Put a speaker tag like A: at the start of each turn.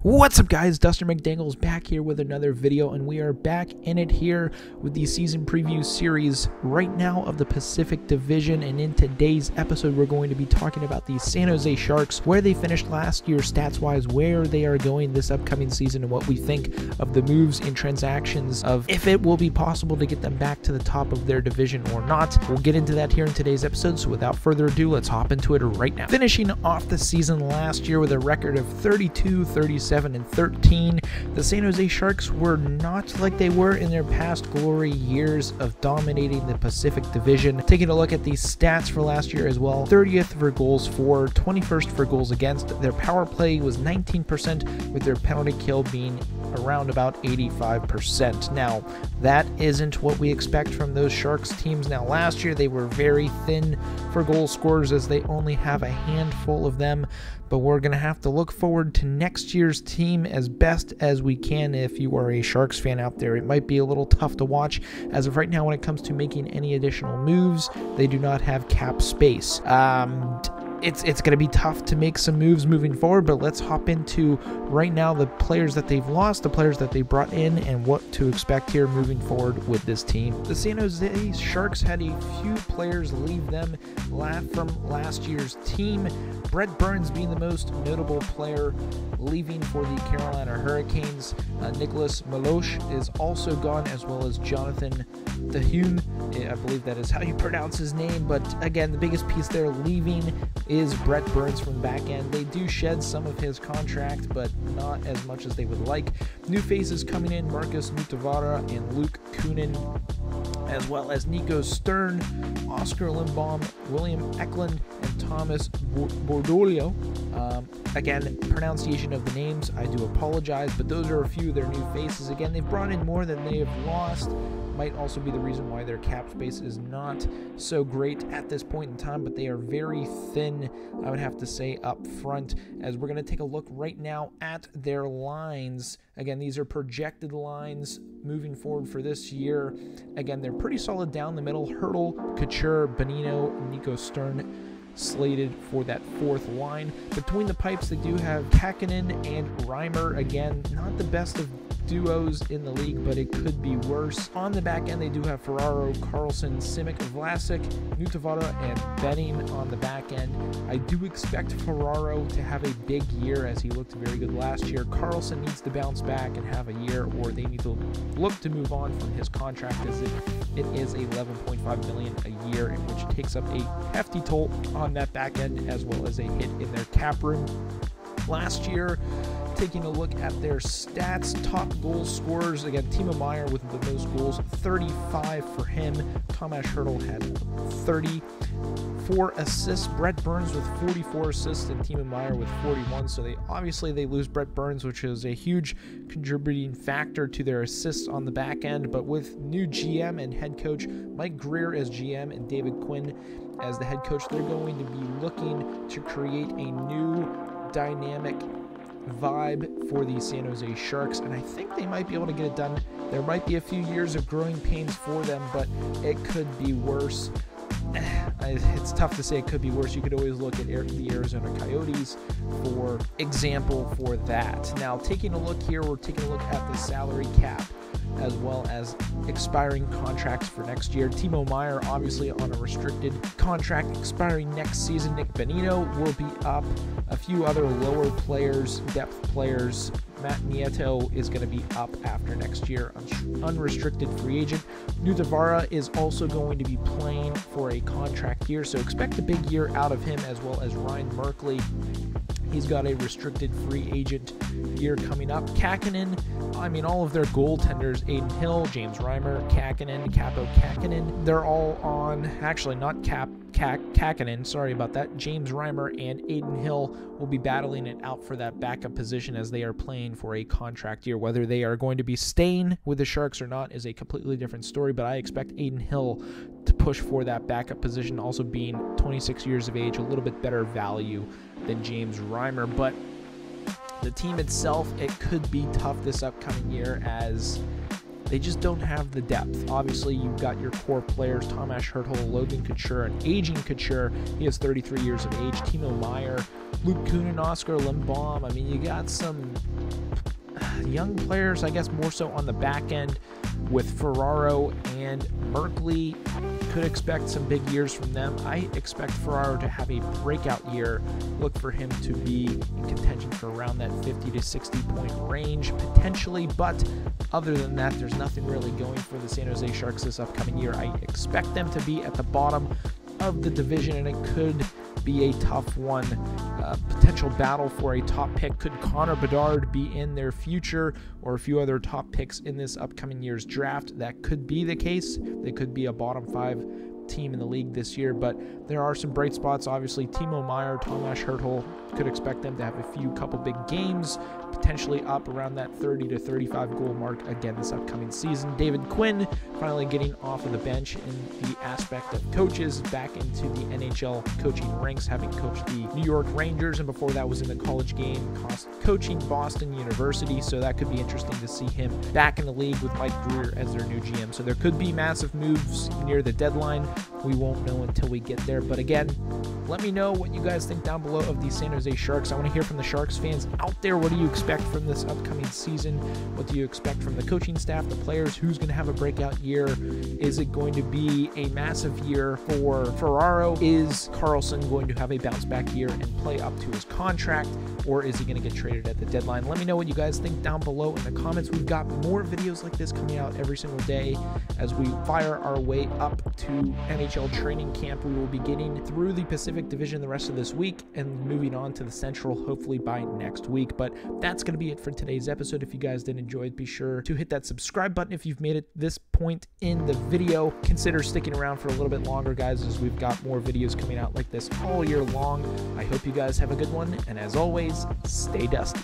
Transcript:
A: What's up, guys? Duster McDaniels back here with another video, and we are back in it here with the season preview series right now of the Pacific Division. And in today's episode, we're going to be talking about the San Jose Sharks, where they finished last year stats-wise, where they are going this upcoming season, and what we think of the moves and transactions of if it will be possible to get them back to the top of their division or not. We'll get into that here in today's episode, so without further ado, let's hop into it right now. Finishing off the season last year with a record of 32-37 and 13, the San Jose Sharks were not like they were in their past glory years of dominating the Pacific Division. Taking a look at the stats for last year as well: 30th for goals for, 21st for goals against. Their power play was 19%, with their penalty kill being around about 85%. Now, that isn't what we expect from those Sharks teams. Now, last year they were very thin for goal scorers, as they only have a handful of them, but we're going to have to look forward to next year's team as best as we can. If you are a Sharks fan out there, it might be a little tough to watch as of right now when it comes to making any additional moves. They do not have cap space. It's going to be tough to make some moves moving forward, but let's hop into right now the players that they've lost, the players that they brought in, and what to expect here moving forward with this team. The San Jose Sharks had a few players leave them from last year's team. Brent Burns being the most notable player leaving for the Carolina Hurricanes. Nicholas Meloche is also gone, as well as Jonathan Tahune. I believe that is how you pronounce his name, but again, the biggest piece they're leaving is Brent Burns from back end. They do shed some of his contract, but not as much as they would like. New faces coming in: Marcus Nutavara and Luke Kunin, as well as Nico Stern, Oscar Lindbaum, William Eklund, and Thomas Bordolio. Again, pronunciation of the names, I do apologize, but those are a few of their new faces. Again, they've brought in more than they have lost. Might also be the reason why their cap space is not so great at this point in time, but they are very thin, I would have to say, up front, as we're going to take a look right now at their lines. Again, these are projected lines moving forward for this year. Again, they're pretty solid down the middle. Hurdle, Couture, Bonino, Nico Stern slated for that fourth line. Between the pipes, they do have Kakinen and Reimer. Again, not the best of duos in the league, but it could be worse. On the back end, they do have Ferraro, Carlson, Simic, Vlasic, Nutavara, and Benning on the back end. I do expect Ferraro to have a big year, as he looked very good last year. Carlson needs to bounce back and have a year, or they need to look to move on from his contract, as it is $11.5 million a year, which takes up a hefty toll on that back end, as well as a hit in their cap room. Last year, taking a look at their stats, top goal scorers, again, Timo Meier with the most goals, 35 for him. Tomas Hertl had 34 assists. Brent Burns with 44 assists, and Timo Meier with 41. So they lose Brent Burns, which is a huge contributing factor to their assists on the back end. But with new GM and head coach Mike Greer as GM and David Quinn as the head coach, they're going to be looking to create a new dynamic vibe for the San Jose Sharks, and I think they might be able to get it done. There might be a few years of growing pains for them, but it could be worse. It's tough to say it could be worse. You could always look at the Arizona Coyotes, for example, for that. Now, taking a look here, we're taking a look at the salary cap, as well as expiring contracts for next year. Timo Meier, obviously, on a restricted contract expiring next season. Nick Bonino will be up. A few other lower players, depth players. Matt Nieto is going to be up after next year, unrestricted free agent. Nutavara is also going to be playing for a contract year, so expect a big year out of him, as well as Ryan Merkley. He's got a restricted free agent year coming up. Kakinen, I mean, all of their goaltenders, Aiden Hill, James Reimer, Kakinen, Capo Kakinen, they're all on, actually not Kakinen, sorry about that. James Reimer and Aiden Hill will be battling it out for that backup position, as they are playing for a contract year. Whether they are going to be staying with the Sharks or not is a completely different story, but I expect Aiden Hill to push for that backup position, also being 26 years of age, a little bit better value than James Reimer. But the team itself, it could be tough this upcoming year, as they just don't have the depth. Obviously, you've got your core players, Tomas Hertl, Logan Couture, an aging Couture. He has 33 years of age. Timo Meier, Luke Kunin, Oscar Lindblom. I mean, you got some young players, I guess, more so on the back end with Ferraro and Merkley. Could expect some big years from them. I expect Ferraro to have a breakout year. Look for him to be in contention for around that 50 to 60 point range potentially, but other than that, there's nothing really going for the San Jose Sharks this upcoming year. I expect them to be at the bottom of the division, and it could be a tough one. Potential battle for a top pick. Could Connor Bedard be in their future, or a few other top picks in this upcoming year's draft? That could be the case. They could be a bottom 5 team in the league this year, but there are some bright spots. Obviously, Timo Meier, Tomas Hertl, could expect them to have a couple big games, potentially up around that 30 to 35 goal mark again this upcoming season. David Quinn finally getting off of the bench in the aspect of coaches, back into the NHL coaching ranks, having coached the New York Rangers, and before that was in the college game coaching Boston University, so that could be interesting to see him back in the league with Mike Grier as their new GM. So there could be massive moves near the deadline. We won't know until we get there, but again, let me know what you guys think down below of the San Jose Sharks. I want to hear from the Sharks fans out there. What do you expect from this upcoming season? What do you expect from the coaching staff, the players? Who's going to have a breakout year? Is it going to be a massive year for Ferraro? Is Karlsson going to have a bounce back year and play up to his contract? Or is he going to get traded at the deadline? Let me know what you guys think down below in the comments. We've got more videos like this coming out every single day as we fire our way up to NHL training camp. We will be getting through the Pacific Division the rest of this week and moving on to the Central hopefully by next week. But that's going to be it for today's episode. If you guys did enjoy it, be sure to hit that subscribe button. If you've made it this point in the video, consider sticking around for a little bit longer, guys, as we've got more videos coming out like this all year long. I hope you guys have a good one, and as always, stay dusty.